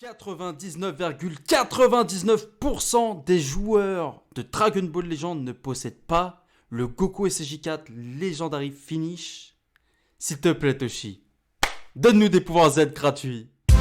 99,99% des joueurs de Dragon Ball Legends ne possèdent pas le Goku SJ4 Legendary Finish. S'il te plaît Toshi, donne-nous des pouvoirs Z gratuits. «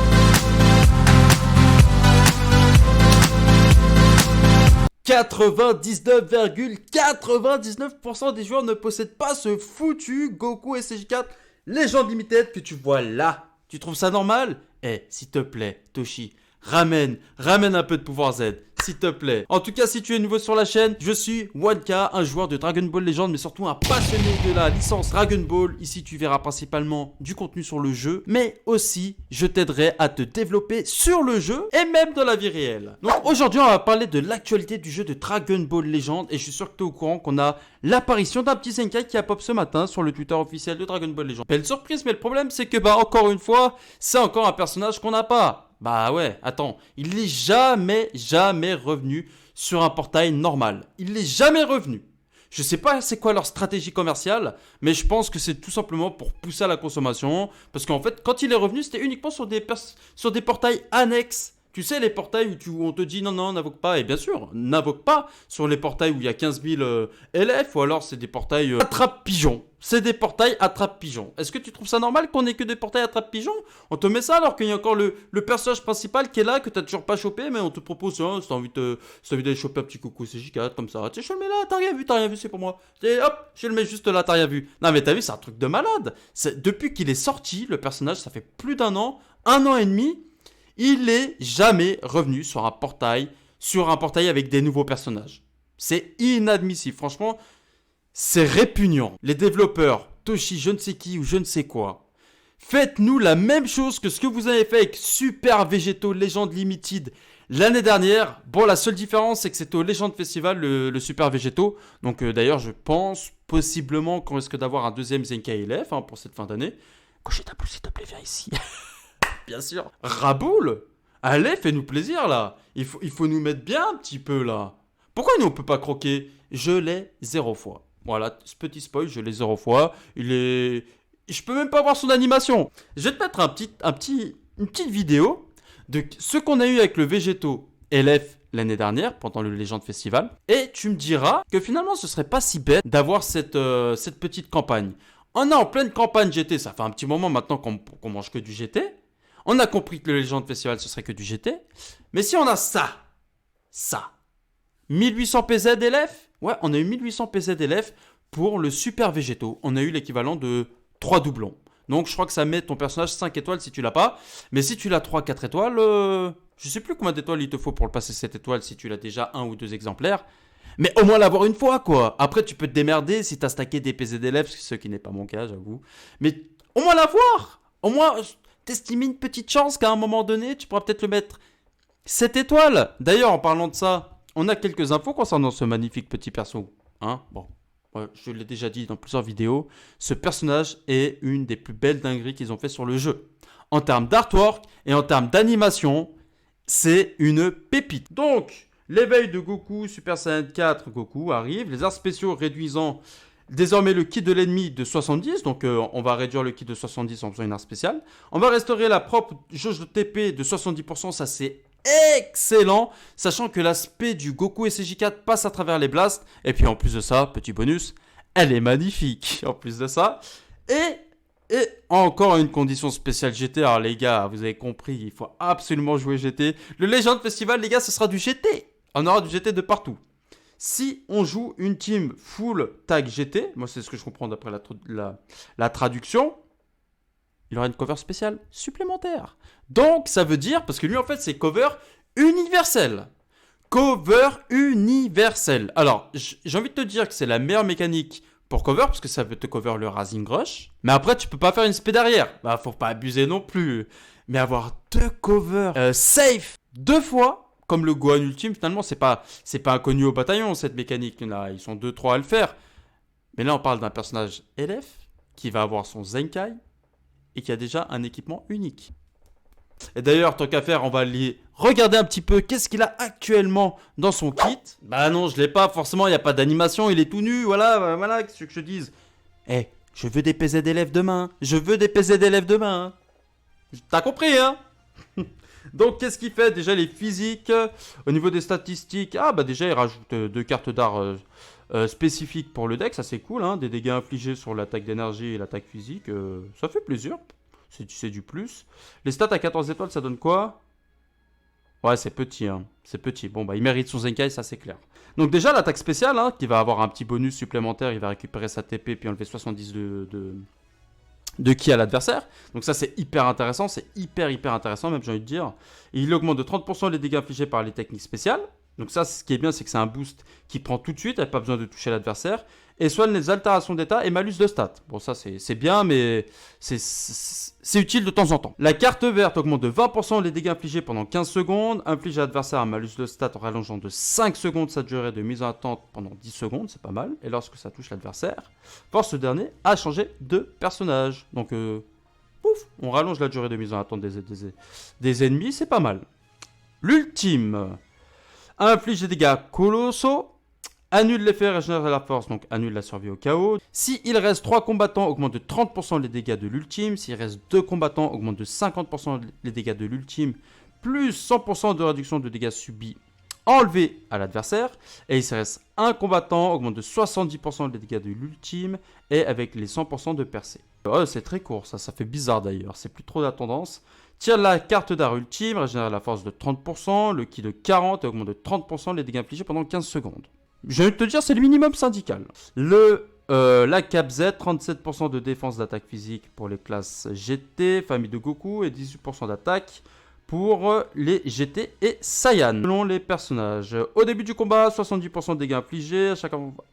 99,99% des joueurs ne possèdent pas ce foutu Goku SJ4 Legend Limited que tu vois là. Tu trouves ça normal ? S'il te plaît, Toshi, ramène un peu de pouvoir Z, s'il te plaît. En tout cas, si tu es nouveau sur la chaîne, je suis Wanka, un joueur de Dragon Ball Legends, mais surtout un passionné de la licence Dragon Ball. Ici, tu verras principalement du contenu sur le jeu, mais aussi, je t'aiderai à te développer sur le jeu et même dans la vie réelle. Donc aujourd'hui, on va parler de l'actualité du jeu de Dragon Ball Legends, et je suis sûr que tu es au courant qu'on a l'apparition d'un petit Zenkai qui a pop ce matin sur le Twitter officiel de Dragon Ball Legends. Belle surprise, mais le problème, c'est que, encore une fois, c'est encore un personnage qu'on n'a pas. Bah ouais, attends, il n'est jamais revenu sur un portail normal. Il n'est jamais revenu. Je sais pas c'est quoi leur stratégie commerciale, mais je pense que c'est tout simplement pour pousser à la consommation. Parce qu'en fait, quand il est revenu, c'était uniquement sur des portails annexes. Tu sais, les portails où on te dit non, n'invoque pas. Et bien sûr, n'invoque pas sur les portails où il y a 15 000 LF, ou alors c'est des portails attrape-pigeons. C'est des portails attrape-pigeons. Est-ce que tu trouves ça normal qu'on ait que des portails attrape-pigeons? On te met ça alors qu'il y a encore le personnage principal qui est là, que tu n'as toujours pas chopé, mais on te propose, hein, si tu as envie d'aller choper un petit coucou CJ4 comme ça. Tu sais, je le mets là, t'as rien vu, c'est pour moi. Et hop, je le mets juste là, t'as rien vu. Non, mais t'as vu, c'est un truc de malade. Depuis qu'il est sorti, le personnage, ça fait plus d'un an et demi. Il n'est jamais revenu sur un portail avec des nouveaux personnages. C'est inadmissible. Franchement, c'est répugnant. Les développeurs, Toshi, je ne sais qui ou je ne sais quoi, faites-nous la même chose que ce que vous avez fait avec Super Végéto Legend Limited l'année dernière. Bon, la seule différence, c'est que c'était au Legend Festival, le Super Végéto. Donc d'ailleurs, je pense possiblement qu'on risque d'avoir un deuxième Zenkai LF pour cette fin d'année. Cochez ta pouce, s'il te plaît, viens ici. Bien sûr. Raboule, allez, fais-nous plaisir là. Il faut nous mettre bien un petit peu là. Pourquoi nous on peut pas croquer? Je l'ai 0 fois. Voilà, ce petit spoil, je l'ai 0 fois. Je peux même pas voir son animation. Je vais te mettre une petite vidéo de ce qu'on a eu avec le Végéto LF l'année dernière pendant le Legend Festival. Et tu me diras que finalement ce serait pas si bête d'avoir cette petite campagne. On est en pleine campagne GT, ça fait un petit moment maintenant qu'on mange que du GT. On a compris que le Legend Festival, ce serait que du GT. Mais si on a ça. 1800 PZ LF. Ouais, on a eu 1800 PZ LF pour le Super Végéto. On a eu l'équivalent de 3 doublons. Donc, je crois que ça met ton personnage 5 étoiles si tu l'as pas. Mais si tu l'as 3, 4 étoiles, je sais plus combien d'étoiles il te faut pour le passer 7 étoiles si tu l'as déjà 1 ou 2 exemplaires. Mais au moins l'avoir une fois, quoi. Après, tu peux te démerder si tu as stacké des PZ LF, ce qui n'est pas mon cas, j'avoue. Mais au moins l'avoir. Au moins... t'estimer une petite chance qu'à un moment donné, tu pourras peut-être le mettre 7 étoiles. D'ailleurs, en parlant de ça, on a quelques infos concernant ce magnifique petit perso. Je l'ai déjà dit dans plusieurs vidéos, ce personnage est une des plus belles dingueries qu'ils ont fait sur le jeu. En termes d'artwork et en termes d'animation, c'est une pépite. Donc, l'éveil de Goku, Super Saiyan 4 Goku arrive, les arts spéciaux réduisant désormais le kit de l'ennemi de 70, donc on va réduire le kit de 70 en faisant une art spéciale. On va restaurer la propre jauge de TP de 70%, ça c'est excellent, sachant que l'aspect du Goku SJ4 passe à travers les blasts. Et puis en plus de ça, petit bonus, elle est magnifique en plus de ça. Et encore une condition spéciale GT, alors les gars, vous avez compris, il faut absolument jouer GT. Le Legend Festival, les gars, ce sera du GT. On aura du GT de partout. Si on joue une team full tag GT, moi c'est ce que je comprends d'après la traduction, il aura une cover spéciale supplémentaire. Donc ça veut dire, parce que lui en fait c'est cover universel. Cover universel. Alors j'ai envie de te dire que c'est la meilleure mécanique pour cover, parce que ça veut te cover le Rising Rush. Mais après tu peux pas faire une spé derrière. Bah faut pas abuser non plus. Mais avoir 2 covers safe 2 fois. Comme le Gohan Ultime, finalement, c'est pas inconnu au bataillon, cette mécanique-là. Ils sont 2-3 à le faire. Mais là, on parle d'un personnage LF qui va avoir son Zenkai et qui a déjà un équipement unique. Et d'ailleurs, tant qu'à faire, on va aller regarder un petit peu qu'est-ce qu'il a actuellement dans son kit. Bah non, je l'ai pas, forcément, il n'y a pas d'animation, il est tout nu, voilà, qu'est-ce que je te dise. Je veux des PZ d'élèves demain. T'as compris, hein? Donc qu'est-ce qu'il fait? Déjà les physiques, au niveau des statistiques, déjà il rajoute 2 cartes d'art spécifiques pour le deck, ça c'est cool, hein, des dégâts infligés sur l'attaque d'énergie et l'attaque physique, ça fait plaisir, c'est du plus. Les stats à 14 étoiles, ça donne quoi? Ouais, c'est petit, hein. C'est petit. Bon, bah, il mérite son Zenkai, ça c'est clair. Donc déjà, l'attaque spéciale, hein, qui va avoir un petit bonus supplémentaire, il va récupérer sa TP puis enlever 70 de ki à l'adversaire. Donc ça, c'est hyper intéressant, c'est hyper intéressant, même j'ai envie de dire. Et il augmente de 30% les dégâts infligés par les techniques spéciales. Donc ça, ce qui est bien, c'est que c'est un boost qui prend tout de suite, il n'y a pas besoin de toucher l'adversaire. Et soigne les altérations d'état et malus de stats. Bon, ça, c'est bien, mais c'est utile de temps en temps. La carte verte augmente de 20% les dégâts infligés pendant 15 secondes. Inflige à l'adversaire un malus de stats en rallongeant de 5 secondes sa durée de mise en attente pendant 10 secondes. C'est pas mal. Et lorsque ça touche l'adversaire, force ce dernier à changer de personnage. Donc, pouf, on rallonge la durée de mise en attente des ennemis. C'est pas mal. L'ultime inflige des dégâts colossaux. Annule l'effet, régénère la force, donc annule la survie au chaos. Si il reste 3 combattants, augmente de 30% les dégâts de l'ultime. S'il reste 2 combattants, augmente de 50% les dégâts de l'ultime. Plus 100% de réduction de dégâts subis enlevés à l'adversaire. Et il reste 1 combattant, augmente de 70% les dégâts de l'ultime. Et avec les 100% de percée. Oh, c'est très court, ça fait bizarre d'ailleurs. C'est plus trop la tendance. Tire la carte d'art ultime, régénère la force de 30%, le ki de 40 et augmente de 30% les dégâts infligés pendant 15 secondes. Je vais te dire, c'est le minimum syndical. La Cap Z, 37% de défense d'attaque physique pour les classes GT, famille de Goku, et 18% d'attaque pour les GT et Saiyan. Selon les personnages, au début du combat, 70% de dégâts infligés.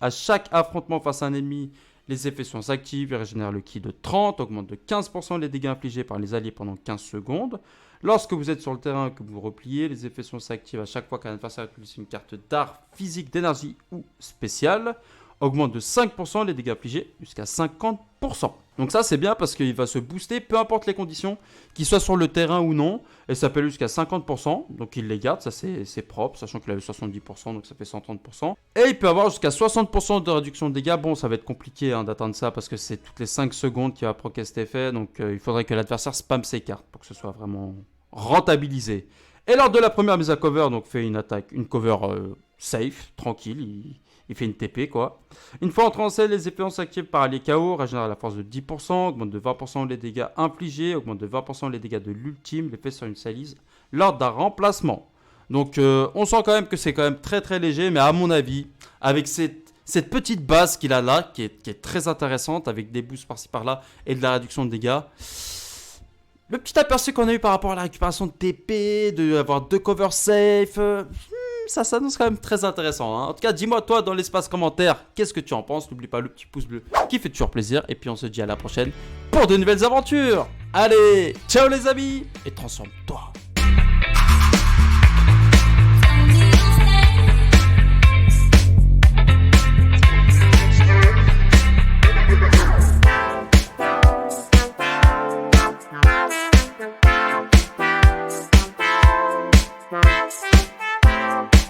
À chaque affrontement face à un ennemi, les effets sont actifs et régénèrent le ki de 30, augmente de 15% les dégâts infligés par les alliés pendant 15 secondes. Lorsque vous êtes sur le terrain et que vous repliez, les effets sont actifs à chaque fois qu'un adversaire utilise une carte d'art physique, d'énergie ou spéciale. Augmente de 5% les dégâts infligés jusqu'à 50%. Donc ça c'est bien parce qu'il va se booster peu importe les conditions, qu'il soit sur le terrain ou non. Et ça peut aller jusqu'à 50%, donc il les garde, ça c'est propre, sachant qu'il avait 70%, donc ça fait 130%. Et il peut avoir jusqu'à 60% de réduction de dégâts. Bon, ça va être compliqué d'atteindre ça parce que c'est toutes les 5 secondes qu'il va proquer cet effet. Donc il faudrait que l'adversaire spamme ses cartes pour que ce soit vraiment rentabilisé. Et lors de la première mise à cover, donc fait une cover safe, tranquille, il fait une TP quoi. Une fois entré en scène, les effets s'activent par les KO, régénère la force de 10%, augmente de 20% les dégâts infligés, augmente de 20% les dégâts de l'ultime, l'effet sur une salise lors d'un remplacement. Donc on sent quand même que c'est quand même très léger, mais à mon avis, avec cette petite base qu'il a là, qui est très intéressante, avec des boosts par-ci par-là et de la réduction de dégâts. Le petit aperçu qu'on a eu par rapport à la récupération de TP, d'avoir 2 covers safe, ça s'annonce quand même très intéressant. Hein. En tout cas, dis-moi toi dans l'espace commentaire, qu'est-ce que tu en penses? N'oublie pas le petit pouce bleu qui fait toujours plaisir. Et puis on se dit à la prochaine pour de nouvelles aventures. Allez, ciao les amis et transforme-toi.